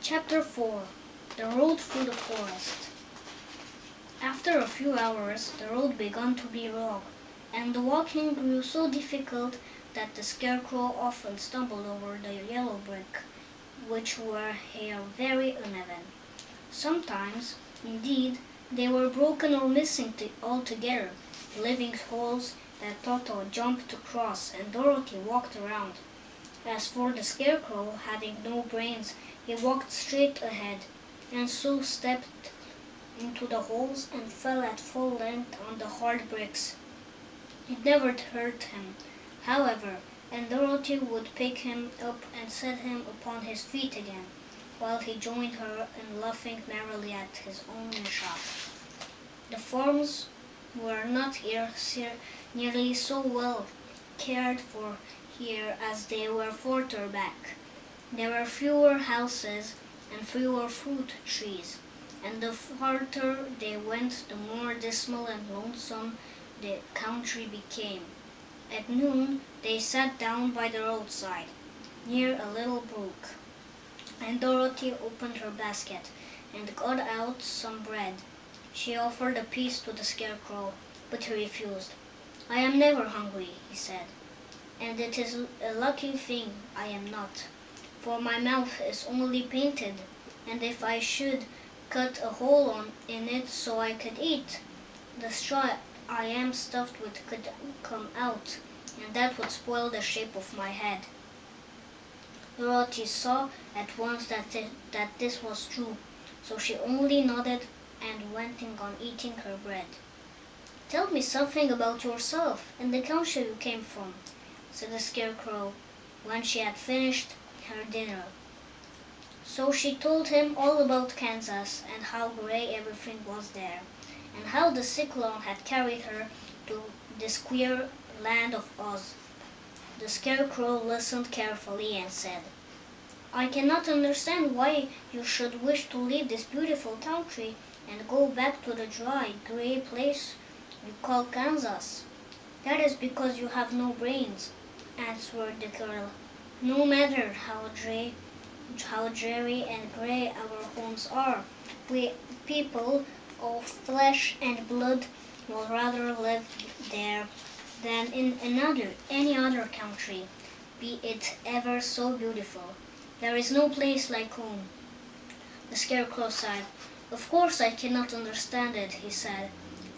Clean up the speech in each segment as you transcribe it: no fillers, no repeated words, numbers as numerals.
Chapter 4. The Road Through the Forest. After a few hours the road began to be rough, and the walking grew so difficult that the Scarecrow often stumbled over the yellow brick, which were here very uneven. Sometimes, indeed, they were broken or missing altogether, leaving holes that Toto jumped to cross and Dorothy walked around. As for the Scarecrow, having no brains, he walked straight ahead, and so stepped into the holes and fell at full length on the hard bricks. It never hurt him, however, and Dorothy would pick him up and set him upon his feet again, while he joined her in laughing merrily at his own mishap. The farms were not here nearly so well cared for here as they were further back. There were fewer houses and fewer fruit trees, and the farther they went the more dismal and lonesome the country became. At noon they sat down by the roadside, near a little brook, and Dorothy opened her basket and got out some bread. She offered a piece to the Scarecrow, but he refused. "I am never hungry," he said, "and it is a lucky thing I am not, for my mouth is only painted, and if I should cut a hole in it so I could eat, the straw I am stuffed with could come out, and that would spoil the shape of my head." Dorothy saw at once that this was true, so she only nodded and went on eating her bread. "Tell me something about yourself and the country you came from," said the Scarecrow, when she had finished her dinner. So she told him all about Kansas, and how gray everything was there, and how the cyclone had carried her to this queer land of Oz. The Scarecrow listened carefully and said, "I cannot understand why you should wish to leave this beautiful country and go back to the dry, gray place you call Kansas." "That is because you have no brains," answered the girl. "No matter how dreary and gray our homes are, we people of flesh and blood would rather live there than in any other country, be it ever so beautiful. There is no place like home." The Scarecrow sighed. "Of course I cannot understand it," he said.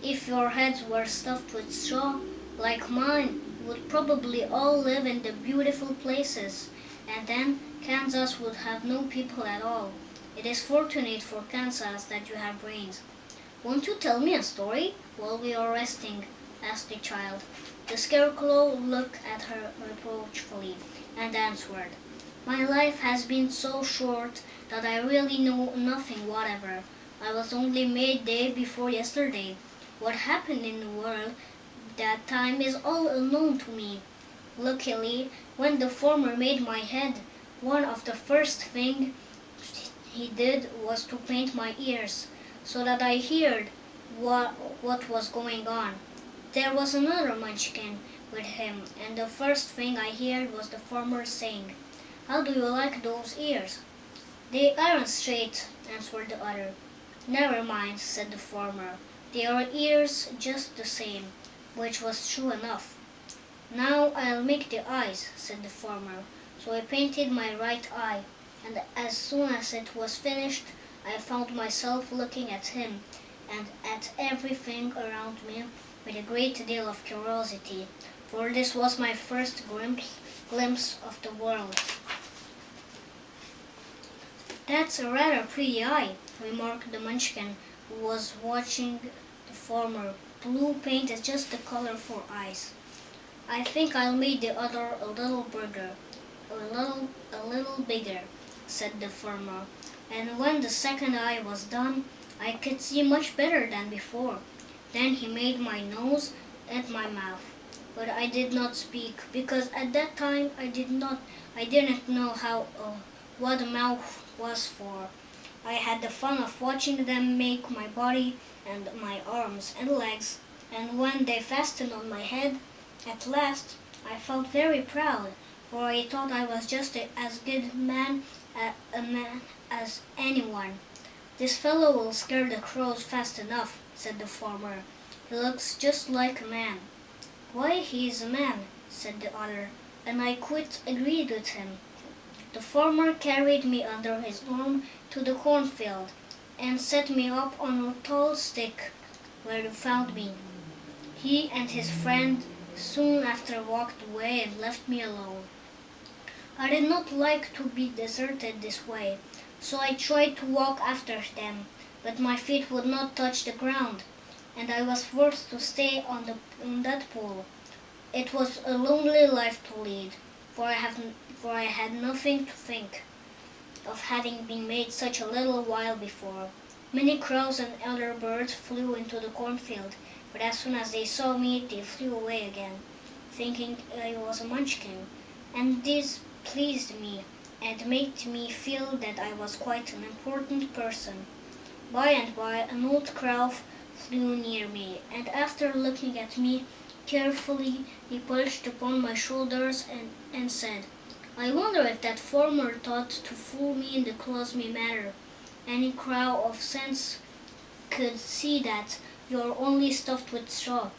"If your heads were stuffed with straw, like mine, you would probably all live in the beautiful places, and then Kansas would have no people at all. It is fortunate for Kansas that you have brains." "Won't you tell me a story while we are resting?" asked the child. The Scarecrow looked at her reproachfully and answered, "My life has been so short that I really know nothing whatever. I was only made day before yesterday. What happened in the world that time is all unknown to me. Luckily, when the farmer made my head, one of the first things he did was to paint my ears, so that I heard what was going on. There was another Munchkin with him, and the first thing I heard was the farmer saying, 'How do you like those ears?' 'They aren't straight,' answered the other. 'Never mind,' said the farmer. 'They are ears just the same,' which was true enough. 'Now I'll make the eyes,' said the farmer. So I painted my right eye, and as soon as it was finished, I found myself looking at him and at everything around me with a great deal of curiosity, for this was my first glimpse of the world." "That's a rather pretty eye," remarked the Munchkin, who was watching the farmer. "Blue paint is just the color for eyes." "I think I'll make the other a little bigger, a little bigger," said the farmer, and when the second eye was done, I could see much better than before. Then he made my nose and my mouth, but I did not speak, because at that time I didn't know what a mouth was for. I had the fun of watching them make my body and my arms and legs, and when they fastened on my head, at last, I felt very proud, for I thought I was just as good man a man as anyone. This fellow will scare the crows fast enough, said the farmer. He looks just like a man. Why, he is a man, said the other, and I quite agreed with him. The farmer carried me under his arm to the cornfield and set me up on a tall stick where he found me. He and his friend soon after walked away and left me alone. I did not like to be deserted this way, so I tried to walk after them, but my feet would not touch the ground, and I was forced to stay on that pole. It was a lonely life to lead, for I had nothing to think of having been made such a little while before. Many crows and other birds flew into the cornfield, but as soon as they saw me, they flew away again, thinking I was a munchkin, and this pleased me and made me feel that I was quite an important person. By and by, an old crow flew near me, and after looking at me carefully, he perched upon my shoulders and said, I wonder if that farmer thought to fool me in the close-me matter. Any crow of sense could see that you're only stuffed with straw.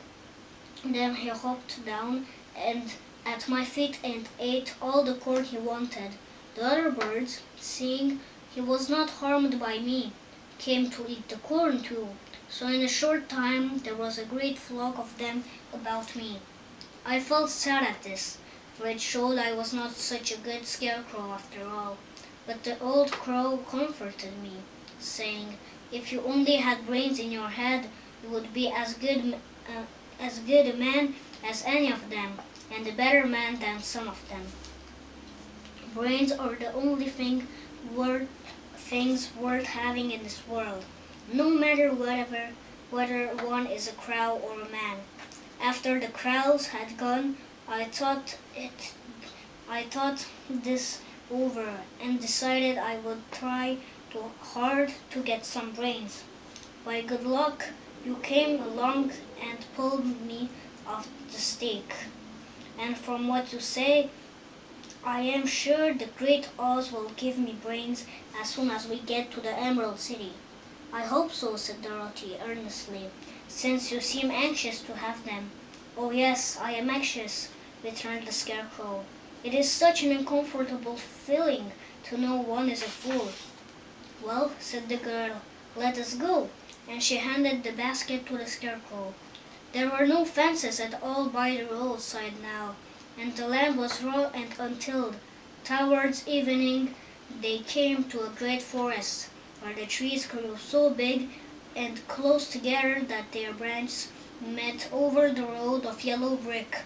Then he hopped down and at my feet and ate all the corn he wanted. The other birds, seeing he was not harmed by me, came to eat the corn too. So in a short time there was a great flock of them about me. I felt sad at this, for it showed I was not such a good scarecrow after all. But the old crow comforted me, saying, if you only had brains in your head, you would be as good a man as any of them, and a better man than some of them. Brains are the only things worth having in this world, no matter whether one is a crow or a man. After the crows had gone, I thought this over and decided I would try hard to get some brains. By good luck, you came along and pulled me off the stake. And from what you say, I am sure the great Oz will give me brains as soon as we get to the Emerald City. I hope so, said Dorothy earnestly, since you seem anxious to have them. Oh yes, I am anxious, returned the Scarecrow. It is such an uncomfortable feeling to know one is a fool. Well, said the girl, let us go, and she handed the basket to the Scarecrow. There were no fences at all by the roadside now, and the land was raw and untilled. Towards evening they came to a great forest, where the trees grew so big and close together that their branches met over the road of yellow brick.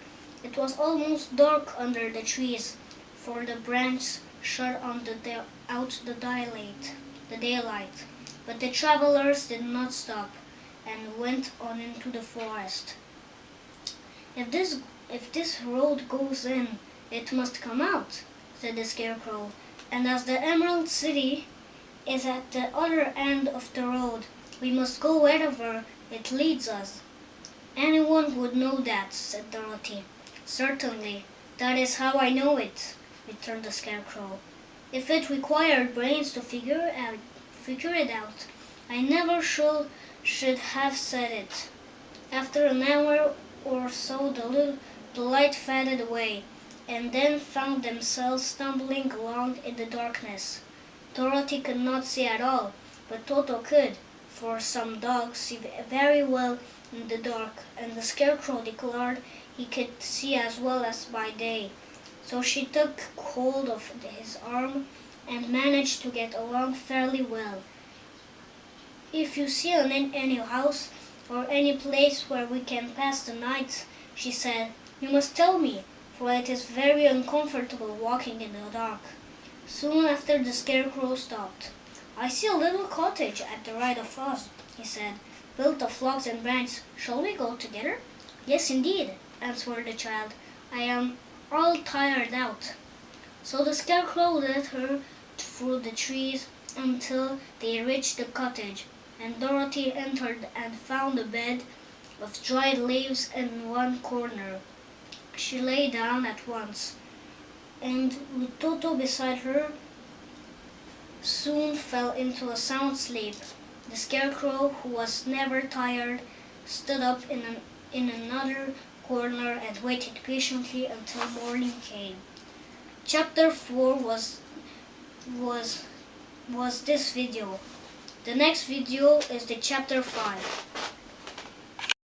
It was almost dark under the trees, for the branches shut out the daylight. But the travelers did not stop, and went on into the forest. If this road goes in, it must come out, said the Scarecrow, and as the Emerald City is at the other end of the road, we must go wherever it leads us. Anyone would know that, said Dorothy. Certainly, that is how I know it, returned the Scarecrow. If it required brains to figure it out, I never should have said it. After an hour or so the light faded away, and then found themselves stumbling along in the darkness. Dorothy could not see at all, but Toto could, for some dogs see very well in the dark, and the Scarecrow declared he could see as well as by day. So she took hold of his arm and managed to get along fairly well. If you see any house or any place where we can pass the night, she said, you must tell me, for it is very uncomfortable walking in the dark. Soon after the Scarecrow stopped. I see a little cottage at the right of us, he said, built of logs and branches. Shall we go together? Yes, indeed, answered the child. I am all tired out. So the Scarecrow led her through the trees until they reached the cottage, and Dorothy entered and found a bed of dried leaves in one corner. She lay down at once, and with Toto beside her, soon fell into a sound sleep. The Scarecrow, who was never tired, stood up in another corner and waited patiently until morning came. Chapter 4 was this video. The next video is the chapter 5.